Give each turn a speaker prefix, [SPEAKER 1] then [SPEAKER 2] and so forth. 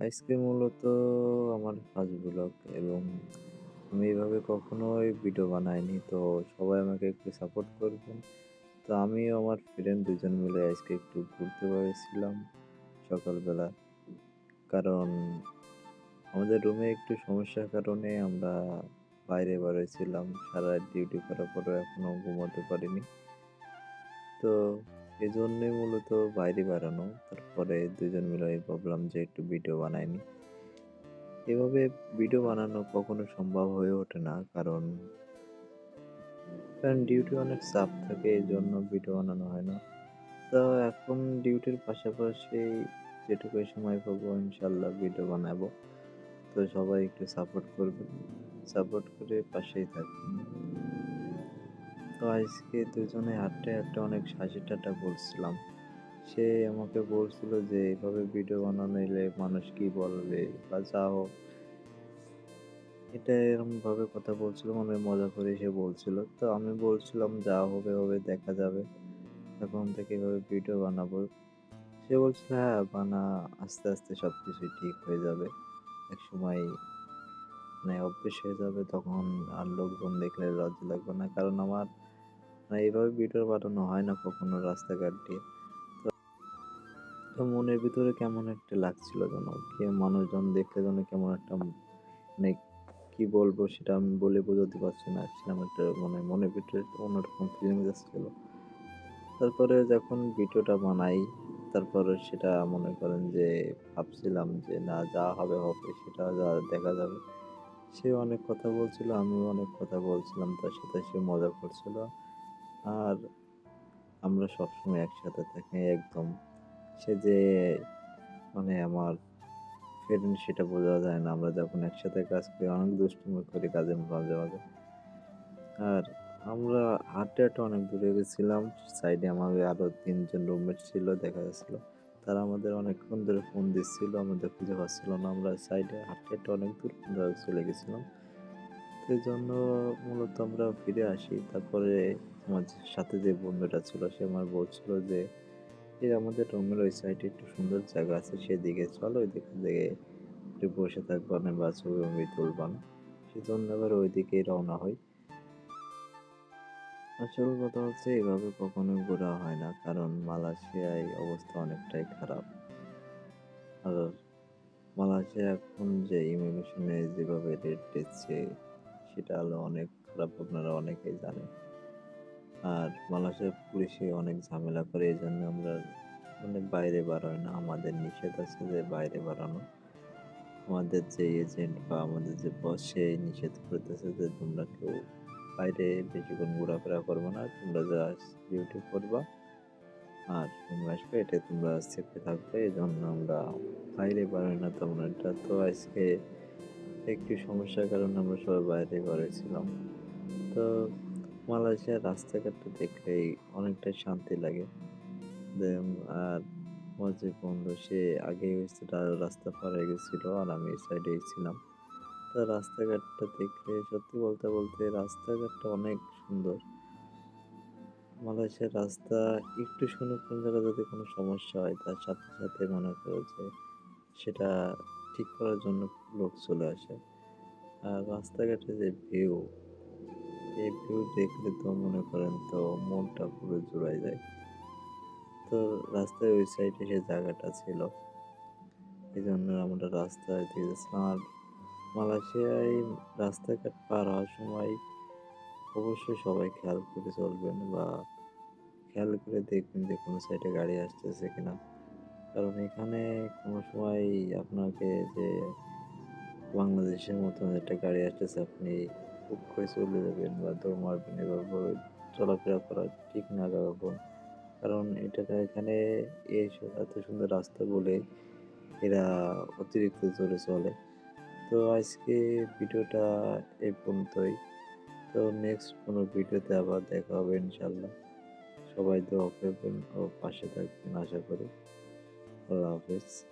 [SPEAKER 1] আজকে মূলত আমার ফার্স্ট ব্লগ এবং আমি এভাবে কখনোই ভিডিও বানাইনি। তো সবাই আমাকে একটু সাপোর্ট করবেন। তো আমিও আমার ফ্রেন্ড ২ জন মিলে আজকে একটু ঘুরতে বেরিয়েছিলাম সকালবেলা। কারণ আমাদের রুমে একটু সমস্যার কারণে আমরা বাইরে বেরোয়ছিলাম। সারারাত ডিউটি করার পরেও এখনো ঘুমাতে পারিনি। তো এজন্যই মূলত বাইরে বেড়ানো। তারপরে ২ জন মিলে ভাবলাম যে একটু ভিডিও বানাই নিই। এভাবে ভিডিও বানানো কখনো সম্ভব হয়ে ওঠে না। কারণ ডিউটি অনেক চাপ থাকে, এজন্য ভিডিও বানানো হয় না। তো এখন ডিউটির পাশাপাশি যেটুকু সময় পাবো ইনশাআল্লাহ ভিডিও বানাবো। তো সবাই একটু সাপোর্ট করবেন। সাপোর্ট করে পাশেই থাকবেন। তো আজকে দুজনে হাঁটতে অনেক হাসি-ঠাট্টা করছিলাম। সে আমাকে বলছিল যে, "এভাবে ভিডিও বানাইলে মানুষ কি বলবে?" বা যা হোক। এটা এরকমভাবে কথা বলছিল, মানে মজা করে সে বলছিল। তো আমি বলছিলাম, "যা হবে, হবে দেখা যাবে। এখন থেকে এভাবে ভিডিও বানাবো।" সে বলছিল, "হ্যাঁ, আস্তে আস্তে সবকিছুই ঠিক হয়ে যাবে। একসময় মানে অভ্যেস হয়ে যাবে, তখন আর লোকজন দেখলে লজ্জা লাগবে না।" কারণ আমার এভাবে ভিডিও বানানো হয় না কখনো রাস্তাঘাট দিয়ে। তো মনের ভিতরে কেমন একটা লাগছিল যেন, মানুষজন দেখলে যেন কেমন একটা মানে কি বলবো সেটা আমি বলে বোঝাতে পারছি না। সেরকম একটা মানে মনের ভিতরে অন্যরকম ফিলিংস আসছিল। তারপরে যখন ভিডিওটা বানাই, তারপরে সেটা মনে করেন যে ভাবছিলাম যে না, যা হবে হবে, সেটা যা দেখা যাবে। সে অনেক কথা বলছিল, আমিও অনেক কথা বলছিলাম তার সাথে, সে মজা করছিল। আর আমরা সবসময় একসাথে থাকি একদম। সে যে মানে আমার ফ্রেন্ড সেটা বোঝা যায় না। আমরা যখন একসাথে কাজ করি অনেক দুষ্টুমি করি কাজের মাঝে। আর আমরা হাঁটতে অনেক দূরে গেছিলাম। সাইডে আমাদের আরো ৩ জন রুমমেট ছিল, দেখা যাচ্ছিল। তারা আমাদের অনেকক্ষণ ধরে ফোন দিচ্ছিল, আমাদের খুঁজে পাচ্ছিল না। আমরা সাইডে হাঁটতে অনেক দূর চলে গেছিলাম। তো এজন্য মূলত আমরা ফিরে আসি। তারপরে আমার সাথে যে বন্ধুটা ছিল সে আমার বলছিল যে, আমাদের রুমের ওই সাইডে একটু সুন্দর জায়গা আছে, সেদিকে চলো, ওইদিকে যেয়ে একটু বসে থাকবানে বা ছবি-টবি তুলবানে।" সেজন্য আবার ওইদিকেই রওনা হই। আসল কথা হচ্ছে এভাবে কখনো ঘোরা হয় না, কারণ মালয়েশিয়ায় অবস্থা অনেকটাই খারাপ। আর মালয়েশিয়া এখন যে ইমিগ্রেশনে যেভাবে রেট দিচ্ছে সেটা হলো অনেক খারাপ, আপনারা অনেকেই জানেন। আর মালয়েশিয়ার পুলিশে অনেক ঝামেলা করে, এই জন্য আমরা মানে বাইরে বাড়াই না। আমাদের নিষেধ আছে যে বাইরে বাড়ানো। আমাদের যে এজেন্ট বা আমাদের যে বস সে নিষেধ করতেছে যে তোমরা কেউ বাইরে বেশিক্ষণ ঘোরাফেরা করবে না, তোমরা জাস্ট ডিউটি করবা আর রুমে আসবে, এটাই তোমরা সেফে থাকবে। এই জন্য আমরা বাইরে বাড়াই না তেমন একটা। তো আজকে একটু সমস্যার কারণে আমরা সবাই বাইরে বেরোয়ছিলাম। তো মালয়েশিয়ার রাস্তাঘাটটা দেখলেই অনেকটাই শান্তি লাগে। দেন আর আমার যে বন্ধু সে আগে হচ্ছে রাস্তা পার হয়ে গেছিল আর আমি এই সাইডেই ছিলাম। তো রাস্তাঘাটটা দেখলে সত্যি বলতে রাস্তাঘাটটা অনেক সুন্দর। মালয়েশিয়ার রাস্তা একটু কোনো জায়গায় যদি কোনো সমস্যা হয় তার সাথে মনে করো যে সেটা ঠিক করার জন্য লোক চলে আসে। আর রাস্তাঘাটে যে ভিউ, এই ভিউ দেখলে তো মনে করেন তো মনটা পুরো জুড়ায় যায়। তো রাস্তায় ওই সাইডে সে জায়গাটা ছিল, এই জন্য আমরা রাস্তায় দিয়ে গেছিলাম। আর মালয়েশিয়ায় রাস্তাঘাট পার হওয়ার সময় অবশ্যই সবাই খেয়াল করে চলবেন বা খেয়াল করে দেখবেন যে কোনো সাইডে গাড়ি আসতেছে কিনা। কারণ এখানে কোনো সময় আপনাকে যে বাংলাদেশের মতন একটা গাড়ি আসতেছে আপনি হুট করে চলে যাবেন বা দৌড় মারবেন, এভাবে চলাফেরা করা ঠিক না তখন। কারণ এখানে এত সুন্দর রাস্তা বলে এরা অতিরিক্ত জোরে চলে। তো আজকে ভিডিওটা এই পর্যন্তই। তো নেক্সট কোনো ভিডিওতে আবার দেখা হবে ইনশাল্লাহ। সবাই দোয়া করবেন ও পাশে থাকবেন আশা করি। আল্লাহ হাফেজ।